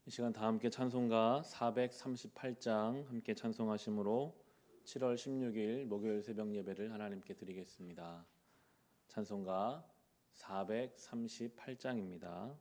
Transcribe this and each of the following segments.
이 시간 다 함께 찬송가 438장 함께 찬송하심으로 7월 16일 목요일 새벽 예배를 하나님께 드리겠습니다. 찬송가 438장입니다.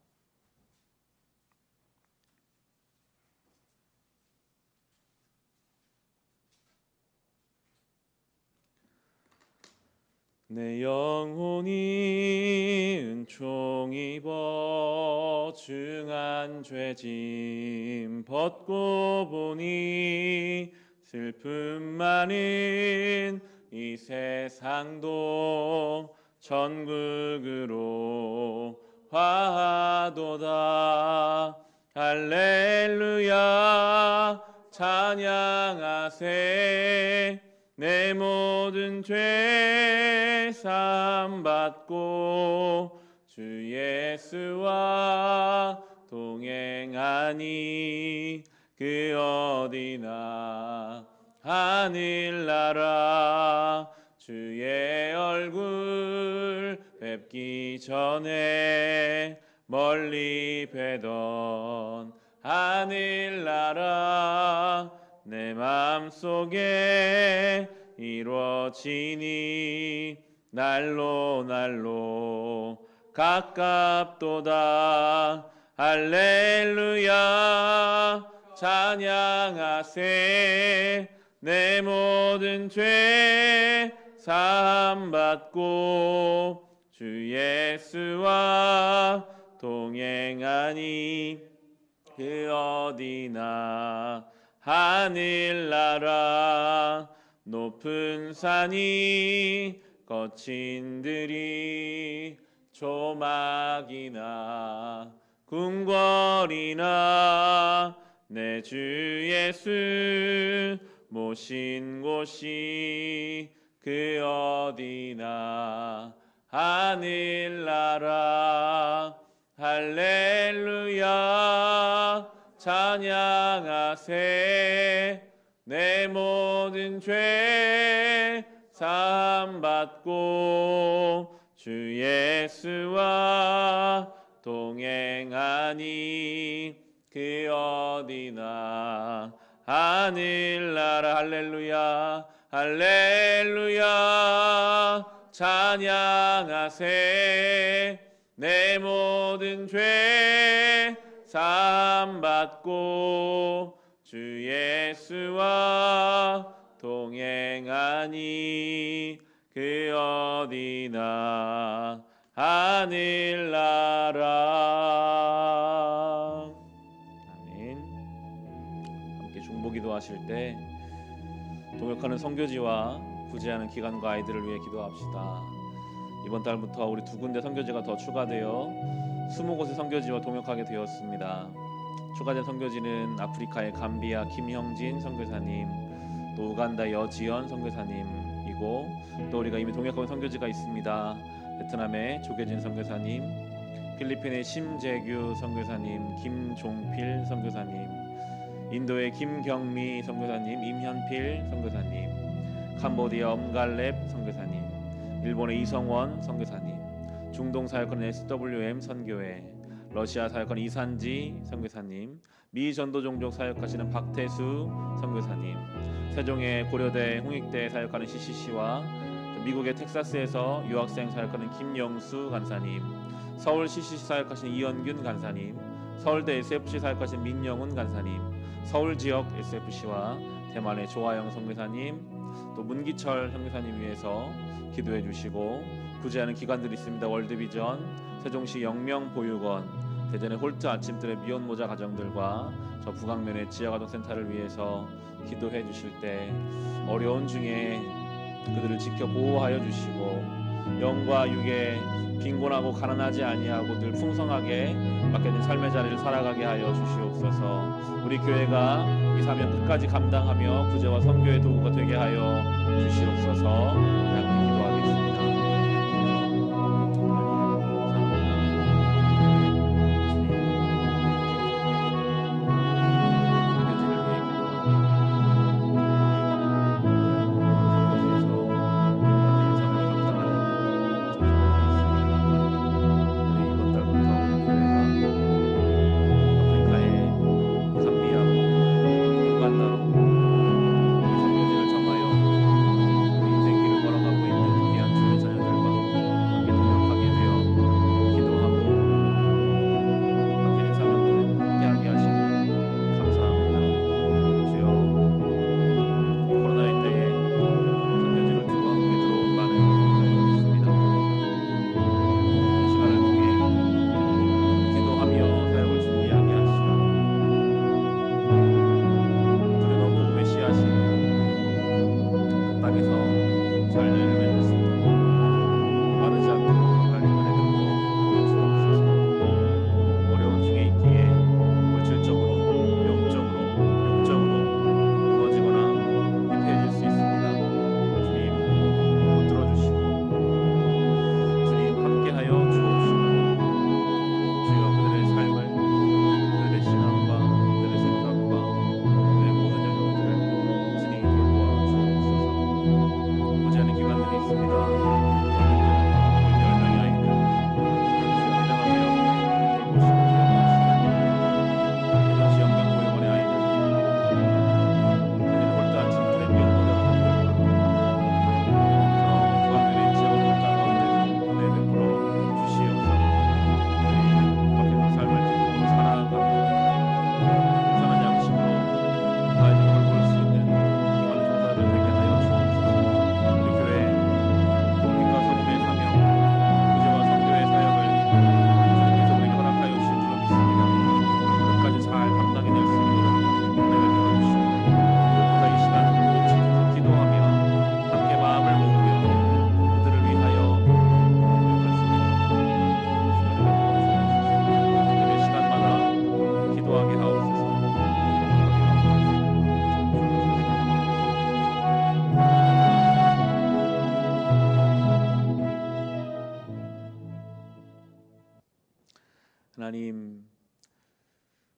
내 영혼이 은총 입어 중한 죄짐 벗고 보니 슬픔 많은 이 세상도 천국으로 화하도다. 할렐루야 찬양하세. 내 모든 죄 사함 받고 주 예수와 동행하니 그 어디나 하늘나라 주의 얼굴 뵙기 전에 멀리 뵈던 하늘나라 내 맘속에 이루어지니 날로 날로 가깝도다. 할렐루야 찬양하세. 내 모든 죄 사함 받고 주 예수와 동행하니 그 어디나 하늘나라 높은 산이 거친 들이 조막이나 궁궐이나 내 주 예수 모신 곳이 그 어디나 하늘나라. 할렐루야 찬양하세. 내 모든 죄 사함 받고 주 예수와 동행하니 그 어디나 하늘나라. 할렐루야 할렐루야 찬양하세. 내 모든 죄 사함 받고 주 예수와 동행하니 그 어디나 하늘나라. 아멘. 함께 중보기도 하실 때 동역하는 선교지와 부재하는 기관과 아이들을 위해 기도합시다. 이번 달부터 우리 2군데 선교지가 더 추가되어 20곳의 선교지와 동역하게 되었습니다. 추가된 선교지는 아프리카의 감비아 김형진 선교사님, 또 우간다 여지연 선교사님이고, 또 우리가 이미 동역하고 있는 선교지가 있습니다. 베트남의 조계진 선교사님, 필리핀의 심재규 선교사님, 김종필 선교사님, 인도의 김경미 선교사님, 임현필 선교사님, 캄보디아 엄갈렙 선교사님, 일본의 이성원 선교사님, 중동 사역하는 SWM 선교회, 러시아 사역하는 이산지 선교사님, 미 전도종족 사역하시는 박태수 선교사님, 세종의 고려대 홍익대 사역하는 CCC와 미국의 텍사스에서 유학생 사역하는 김영수 간사님, 서울 CCC 사역하시는 이현균 간사님, 서울대 SFC 사역하시는 민영훈 간사님, 서울 지역 SFC와 대만의 조화영 선교사님, 또 문기철 선교사님 위해서 기도해 주시고, 부재하는 기관들이 있습니다. 월드비전, 세종시 영명보육원, 대전의 홀트 아침들의 미혼모자 가정들과 저 북악면의 지하가정센터를 위해서 기도해 주실 때 어려운 중에 그들을 지켜 보호하여 주시고, 영과 육에 빈곤하고 가난하지 아니하고 늘 풍성하게 맡겨진 삶의 자리를 살아가게 하여 주시옵소서. 우리 교회가 이 사명 끝까지 감당하며 구제와 선교의 도구가 되게 하여 주시옵소서. 함께 기도하겠습니다. 이번 달부터 교회가 아프리카의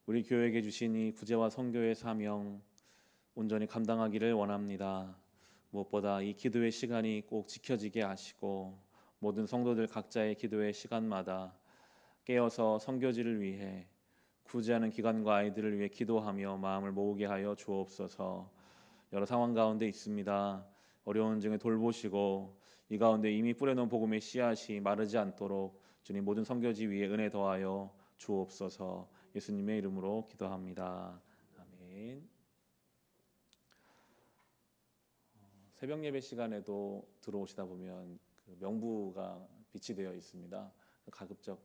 우리 교회에게 주신 이 구제와 선교의 사명 온전히 감당하기를 원합니다. 무엇보다 이 기도의 시간이 꼭 지켜지게 하시고 모든 성도들 각자의 기도의 시간마다 깨어서 선교지를 위해 구제하는 기관과 아이들을 위해 기도하며 마음을 모으게 하여 주옵소서. 여러 상황 가운데 있습니다. 어려운 중에 돌보시고 이 가운데 이미 뿌려놓은 복음의 씨앗이 마르지 않도록 주님 모든 선교지 위에 은혜 더하여 주옵소서. 예수님의 이름으로 기도합니다. 아멘. 새벽 예배 시간에도 들어오시다 보면 그 명부가 비치되어 있습니다. 가급적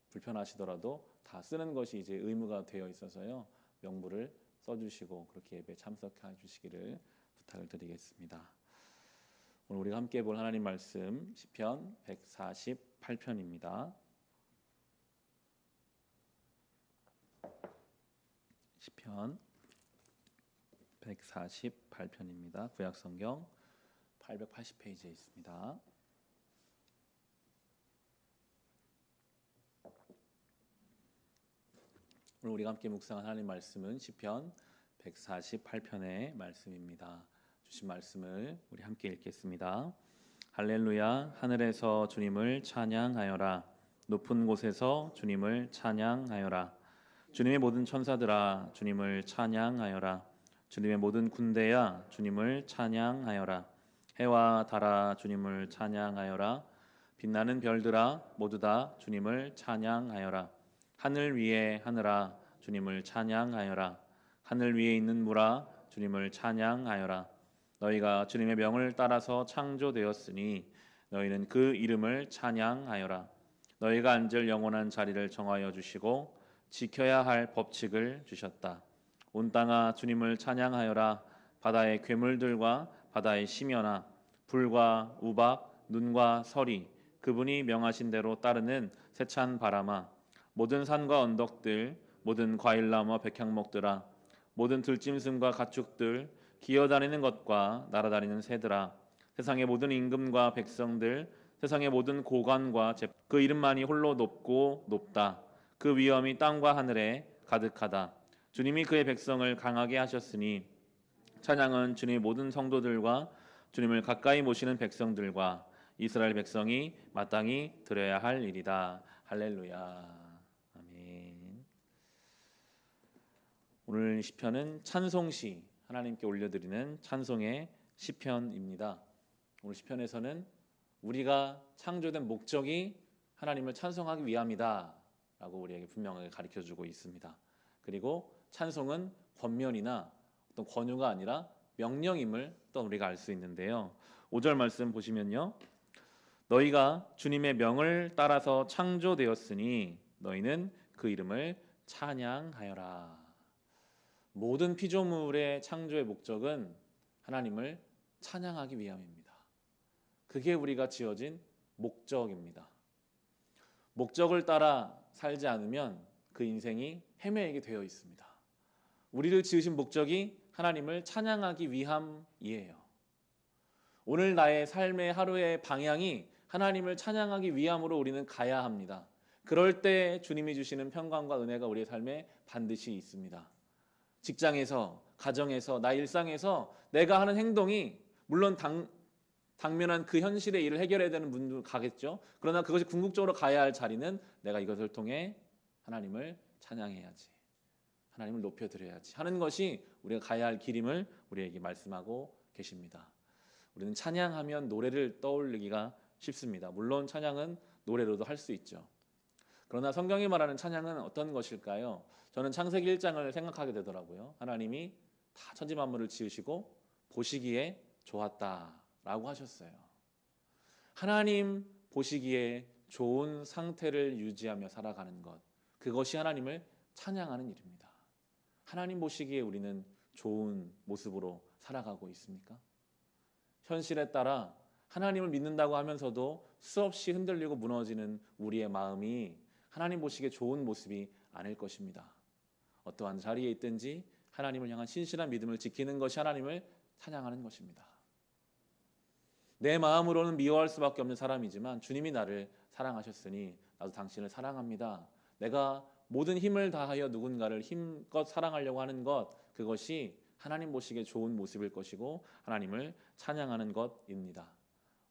불편하시더라도 다 쓰는 것이 이제 의무가 되어 있어서요. 명부를 써주시고 그렇게 예배 참석해 주시기를 부탁을 드리겠습니다. 오늘 우리가 함께 볼 하나님 말씀 시편 148편입니다. 시편 148편입니다. 구약성경 880페이지에 있습니다. 오늘 우리가 함께 묵상한 하나님 말씀은 시편 148편의 말씀입니다. 주신 말씀을 우리 함께 읽겠습니다. 할렐루야. 하늘에서 주님을 찬양하여라. 높은 곳에서 주님을 찬양하여라. 주님의 모든 천사들아 주님을 찬양하여라. 주님의 모든 군대야 주님을 찬양하여라. 해와 달아 주님을 찬양하여라. 빛나는 별들아 모두 다 주님을 찬양하여라. 하늘 위에 하늘아 주님을 찬양하여라. 하늘 위에 있는 물아 주님을 찬양하여라. 너희가 주님의 명을 따라서 창조되었으니 너희는 그 이름을 찬양하여라. 너희가 앉을 영원한 자리를 정하여 주시고 지켜야 할 법칙을 주셨다. 온 땅아 주님을 찬양하여라. 바다의 괴물들과 바다의 심연아 불과 우박 눈과 서리 그분이 명하신 대로 따르는 세찬 바람아 모든 산과 언덕들 모든 과일나무와 백향목들아 모든 들짐승과 가축들 기어다니는 것과 날아다니는 새들아 세상의 모든 임금과 백성들 세상의 모든 고관과 그 이름만이 홀로 높고 높다. 그 위엄이 땅과 하늘에 가득하다. 주님이 그의 백성을 강하게 하셨으니 찬양은 주님의 모든 성도들과 주님을 가까이 모시는 백성들과 이스라엘 백성이 마땅히 드려야 할 일이다. 할렐루야. 아멘. 오늘 시편은 찬송시 하나님께 올려드리는 찬송의 시편입니다. 오늘 시편에서는 우리가 창조된 목적이 하나님을 찬송하기 위함이다 라고 우리에게 분명하게 가르쳐주고 있습니다. 그리고 찬송은 권면이나 어떤 권유가 아니라 명령임을 또 우리가 알 수 있는데요. 5절 말씀 보시면요. 너희가 주님의 명을 따라서 창조되었으니 너희는 그 이름을 찬양하여라. 모든 피조물의 창조의 목적은 하나님을 찬양하기 위함입니다. 그게 우리가 지어진 목적입니다. 목적을 따라 살지 않으면 그 인생이 헤매이게 되어 있습니다. 우리를 지으신 목적이 하나님을 찬양하기 위함이에요. 오늘 나의 삶의 하루의 방향이 하나님을 찬양하기 위함으로 우리는 가야 합니다. 그럴 때 주님이 주시는 평강과 은혜가 우리의 삶에 반드시 있습니다. 직장에서, 가정에서, 나 일상에서 내가 하는 행동이 물론 당면한 그 현실의 일을 해결해야 되는 분도 가겠죠. 그러나 그것이 궁극적으로 가야 할 자리는 내가 이것을 통해 하나님을 찬양해야지, 하나님을 높여드려야지 하는 것이 우리가 가야 할 길임을 우리에게 말씀하고 계십니다. 우리는 찬양하면 노래를 떠올리기가 쉽습니다. 물론 찬양은 노래로도 할 수 있죠. 그러나 성경이 말하는 찬양은 어떤 것일까요? 저는 창세기 1장을 생각하게 되더라고요. 하나님이 다 천지 만물을 지으시고 보시기에 좋았다라고 하셨어요. 하나님 보시기에 좋은 상태를 유지하며 살아가는 것, 그것이 하나님을 찬양하는 일입니다. 하나님 보시기에 우리는 좋은 모습으로 살아가고 있습니까? 현실에 따라 하나님을 믿는다고 하면서도 수없이 흔들리고 무너지는 우리의 마음이 하나님 보시기에 좋은 모습이 아닐 것입니다. 어떠한 자리에 있든지 하나님을 향한 신실한 믿음을 지키는 것이 하나님을 찬양하는 것입니다. 내 마음으로는 미워할 수밖에 없는 사람이지만 주님이 나를 사랑하셨으니 나도 당신을 사랑합니다. 내가 모든 힘을 다하여 누군가를 힘껏 사랑하려고 하는 것, 그것이 하나님 보시기에 좋은 모습일 것이고 하나님을 찬양하는 것입니다.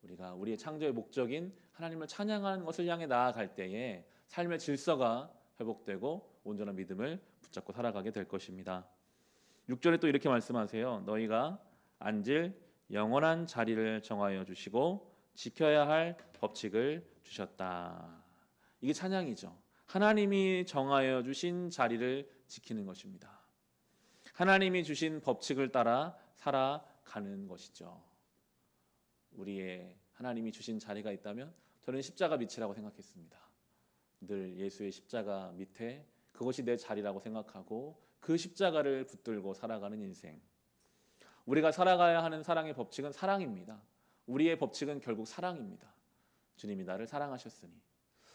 우리가 우리의 창조의 목적인 하나님을 찬양하는 것을 향해 나아갈 때에 삶의 질서가 회복되고 온전한 믿음을 붙잡고 살아가게 될 것입니다. 6절에 또 이렇게 말씀하세요. 너희가 앉을 영원한 자리를 정하여 주시고 지켜야 할 법칙을 주셨다. 이게 찬양이죠. 하나님이 정하여 주신 자리를 지키는 것입니다. 하나님이 주신 법칙을 따라 살아가는 것이죠. 우리의 하나님이 주신 자리가 있다면 저는 십자가 밑이라고 생각했습니다. 늘 예수의 십자가 밑에 그것이 내 자리라고 생각하고 그 십자가를 붙들고 살아가는 인생. 우리가 살아가야 하는 사랑의 법칙은 사랑입니다. 우리의 법칙은 결국 사랑입니다. 주님이 나를 사랑하셨으니,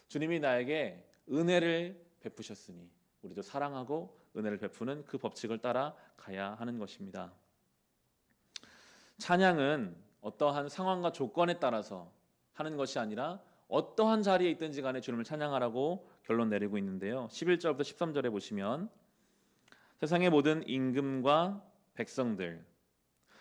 주님이 나에게 은혜를 베푸셨으니 우리도 사랑하고 은혜를 베푸는 그 법칙을 따라 가야 하는 것입니다. 찬양은 어떠한 상황과 조건에 따라서 하는 것이 아니라 어떠한 자리에 있든지 간에 주님을 찬양하라고 결론 내리고 있는데요. 11절부터 13절에 보시면 세상의 모든 임금과 백성들,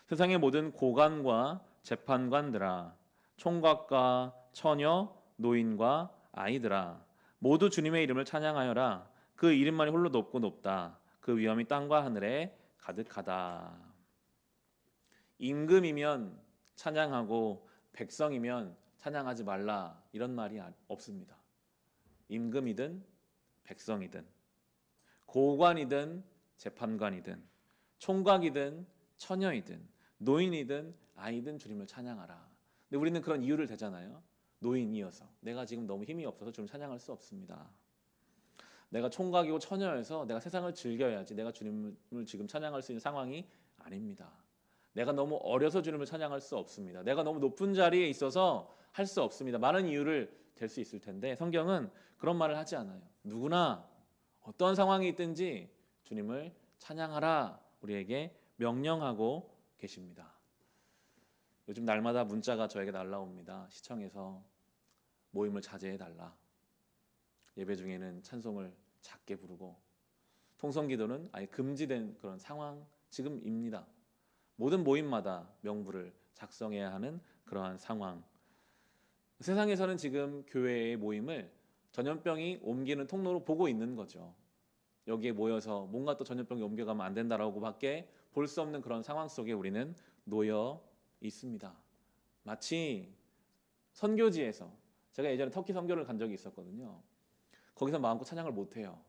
세상의 모든 고관과 재판관들아, 총각과 처녀, 노인과 아이들아, 모두 주님의 이름을 찬양하여라. 그 이름만이 홀로 높고 높다. 그 위엄이 땅과 하늘에 가득하다. 임금이면 찬양하고 백성이면 찬양하지 말라, 이런 말이 없습니다. 임금이든 백성이든 고관이든 재판관이든 총각이든 처녀이든 노인이든 아이든 주님을 찬양하라. 근데 우리는 그런 이유를 대잖아요. 노인이어서 내가 지금 너무 힘이 없어서 주님 찬양할 수 없습니다. 내가 총각이고 처녀여서 내가 세상을 즐겨야지 내가 주님을 지금 찬양할 수 있는 상황이 아닙니다. 내가 너무 어려서 주님을 찬양할 수 없습니다. 내가 너무 높은 자리에 있어서 할 수 없습니다. 많은 이유를 댈 수 있을 텐데 성경은 그런 말을 하지 않아요. 누구나 어떤 상황이 있든지 주님을 찬양하라 우리에게 명령하고 계십니다. 요즘 날마다 문자가 저에게 날라옵니다. 시청에서 모임을 자제해달라. 예배 중에는 찬송을 작게 부르고 통성기도는 아예 금지된 그런 상황 지금입니다. 모든 모임마다 명부를 작성해야 하는 그러한 상황. 세상에서는 지금 교회의 모임을 전염병이 옮기는 통로로 보고 있는 거죠. 여기에 모여서 뭔가 또 전염병이 옮겨가면 안 된다라고 밖에 볼 수 없는 그런 상황 속에 우리는 놓여 있습니다. 마치 선교지에서 제가 예전에 터키 선교를 간 적이 있었거든요. 거기서 마음껏 찬양을 못해요.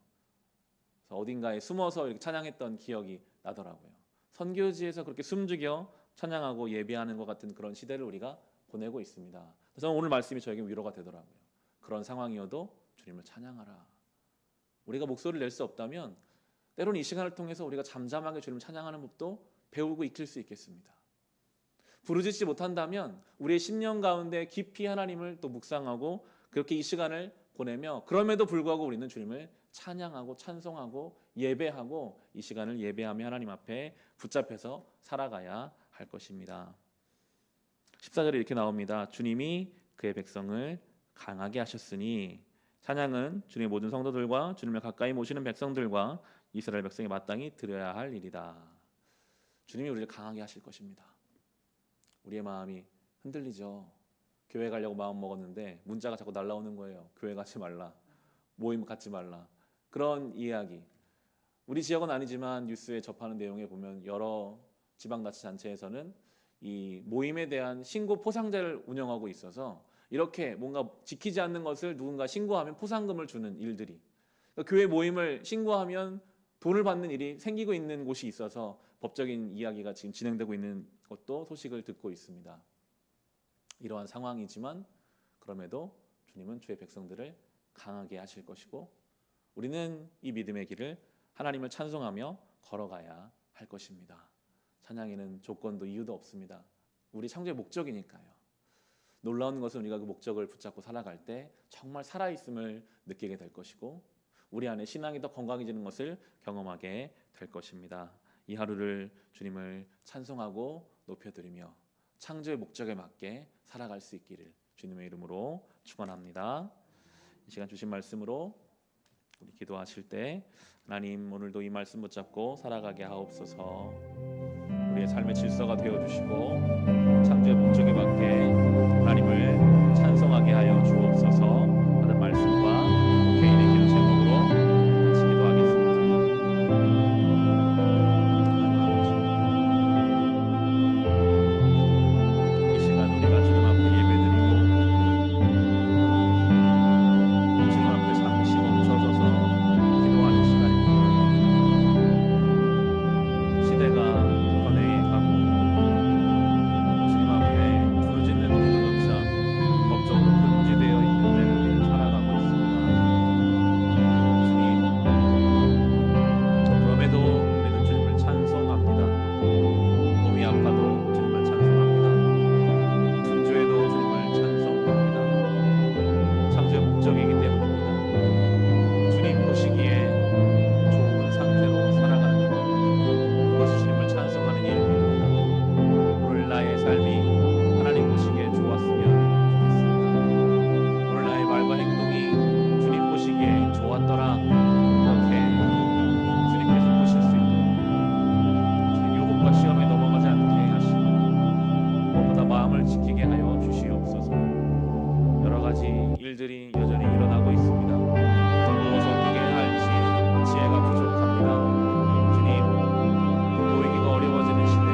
그래서 어딘가에 숨어서 이렇게 찬양했던 기억이 나더라고요. 선교지에서 그렇게 숨죽여 찬양하고 예배하는 것 같은 그런 시대를 우리가 보내고 있습니다. 그래서 오늘 말씀이 저에게 위로가 되더라고요. 그런 상황이어도 주님을 찬양하라. 우리가 목소리를 낼 수 없다면 때로는 이 시간을 통해서 우리가 잠잠하게 주님을 찬양하는 법도 배우고 익힐 수 있겠습니다. 부르짖지 못한다면 우리의 심령 가운데 깊이 하나님을 또 묵상하고 그렇게 이 시간을 보내며 그럼에도 불구하고 우리는 주님을 찬양하고 찬송하고 예배하고 이 시간을 예배하며 하나님 앞에 붙잡혀서 살아가야 할 것입니다. 14절에 이렇게 나옵니다. 주님이 그의 백성을 강하게 하셨으니 찬양은 주님의 모든 성도들과 주님을 가까이 모시는 백성들과 이스라엘 백성이 마땅히 드려야 할 일이다. 주님이 우리를 강하게 하실 것입니다. 우리의 마음이 흔들리죠. 교회 가려고 마음 먹었는데 문자가 자꾸 날라오는 거예요. 교회 가지 말라. 모임 갖지 말라. 그런 이야기. 우리 지역은 아니지만 뉴스에 접하는 내용에 보면 여러 지방자치단체에서는 이 모임에 대한 신고 포상자를 운영하고 있어서 이렇게 뭔가 지키지 않는 것을 누군가 신고하면 포상금을 주는 일들이, 그러니까 교회 모임을 신고하면 돈을 받는 일이 생기고 있는 곳이 있어서 법적인 이야기가 지금 진행되고 있는 것도 소식을 듣고 있습니다. 이러한 상황이지만 그럼에도 주님은 주의 백성들을 강하게 하실 것이고 우리는 이 믿음의 길을 하나님을 찬송하며 걸어가야 할 것입니다. 찬양에는 조건도 이유도 없습니다. 우리 창조의 목적이니까요. 놀라운 것은 우리가 그 목적을 붙잡고 살아갈 때 정말 살아있음을 느끼게 될 것이고 우리 안에 신앙이 더 건강해지는 것을 경험하게 될 것입니다. 이 하루를 주님을 찬송하고 높여드리며 창조의 목적에 맞게 살아갈 수 있기를 주님의 이름으로 축원합니다. 이 시간 주신 말씀으로 우리 기도하실 때 하나님 오늘도 이 말씀 붙잡고 살아가게 하옵소서. 우리의 삶의 질서가 되어주시고 창조의 목적에 맞게 하나님을 찬송하게 하여 주옵소서. 하는 말씀과 개인의 기도 제목으로 같이 기도하겠습니다. 이 시간 우리가 주님 앞에 예배드리고 주님 앞에 잠시 멈춰서서 기도하는 시간입니다. 시대가 변해가고 주님 앞에 부르짖는 기도조차 법적으로 금지되어 있는 데를 우리는 살아가고 있습니다. 주님, 그럼에도 우리는 주님을 찬송합니다. 몸이 아파도 주님을 찬송합니다. 분주해도 주님을 찬송합니다. 창조의 목적이기 때문입니다. 주님 보시기에 좋은 상태로 살아가는 것, 그것이 주님을 찬송하는 일입니다. 오늘 나의 삶이 하나님 보시기에 좋았으면 좋겠습니다. 오늘 나의 말과 행동이 주님 보시기에 좋았더라, 그렇게 주님께서 보실 수 있도록 주님 유혹과 시험에 넘어가지 않게 하시고 무엇보다 마음을 지키게 하여 주시옵소서. 여러 가지 일들이 여전히 일어나고 있습니다. 무엇을 어떻게 해야 할지 지혜가 부족합니다. 주님, 보이기가 어려워지는 시대,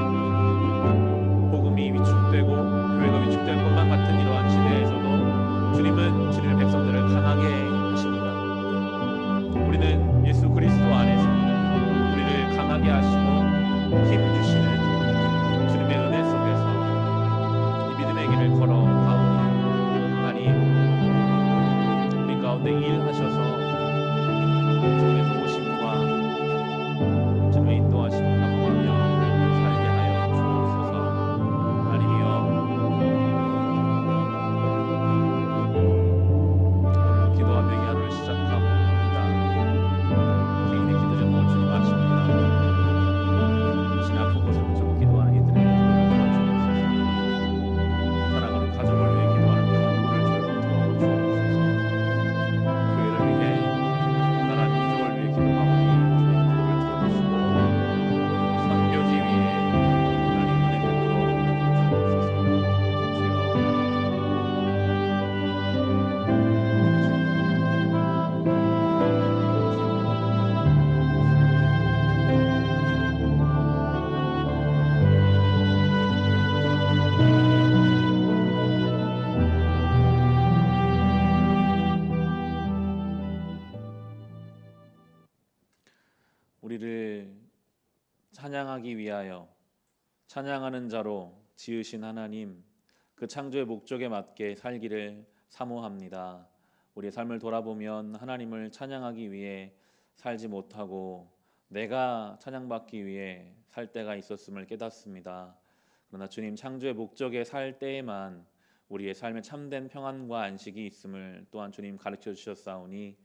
복음이 위축되고 교회가 위축될 것만 같은 이러한 시대에서도 주님은 주님의 백성들을 강하게 하십니다. 우리는 예수 그리스도 안에서 우리를 강하게 하시고 힘 주시는 주님의 은혜 속에서 이 믿음의 길을 걸어가오니 하나님, 우리 가운데 일하셔서 주님의 도우심과 주님의 인도하심을 감사하며 살게 하여 주옵소서. 하나님이여, 오늘 기도하며 이 하루를 시작합니다. 개인의 기도 제목을 주님 아십니다. 신의 아픈 곳을 붙잡고 기도하는 이들의 기도를 들어주옵소서. 사랑하는 가족을 위해 기도하는 그런 기도를 들어주옵소서. 교회를 위해, 나라 민족을 위해 기도하오니 주님의 기도를 들어주시고 선교지 위에 하나님 은혜 베풀어 우리를 찬양하기 위하여 찬양하는 자로 지으신 하나님, 그 창조의 목적에 맞게 살기를 사모합니다. 우리의 삶을 돌아보면 하나님을 찬양하기 위해 살지 못하고 내가 찬양받기 위해 살 때가 있었음을 깨닫습니다. 그러나 주님 창조의 목적에 살 때에만 우리의 삶에 참된 평안과 안식이 있음을 또한 주님 가르쳐 주셨사오니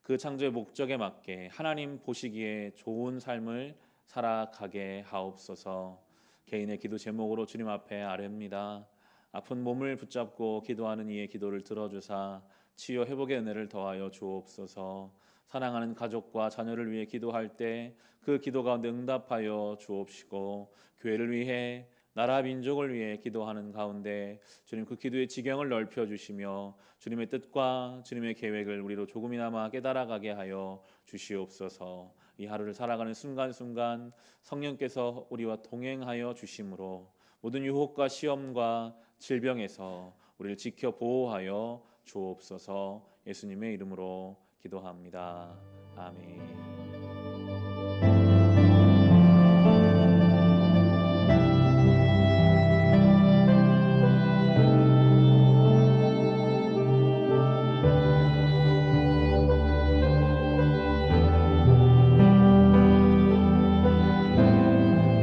그 창조의 목적에 맞게 하나님 보시기에 좋은 삶을 살아가게 하옵소서. 개인의 기도 제목으로 주님 앞에 아뢰옵니다. 아픈 몸을 붙잡고 기도하는 이의 기도를 들어주사 치유 회복의 은혜를 더하여 주옵소서. 사랑하는 가족과 자녀를 위해 기도할 때 그 기도 가운데 응답하여 주옵시고, 교회를 위해, 나라 민족을 위해 기도하는 가운데 주님 그 기도의 지경을 넓혀 주시며 주님의 뜻과 주님의 계획을 우리로 조금이나마 깨달아가게 하여 주시옵소서. 이 하루를 살아가는 순간순간 성령께서 우리와 동행하여 주심으로 모든 유혹과 시험과 질병에서 우리를 지켜 보호하여 주옵소서. 예수님의 이름으로 기도합니다. 아멘.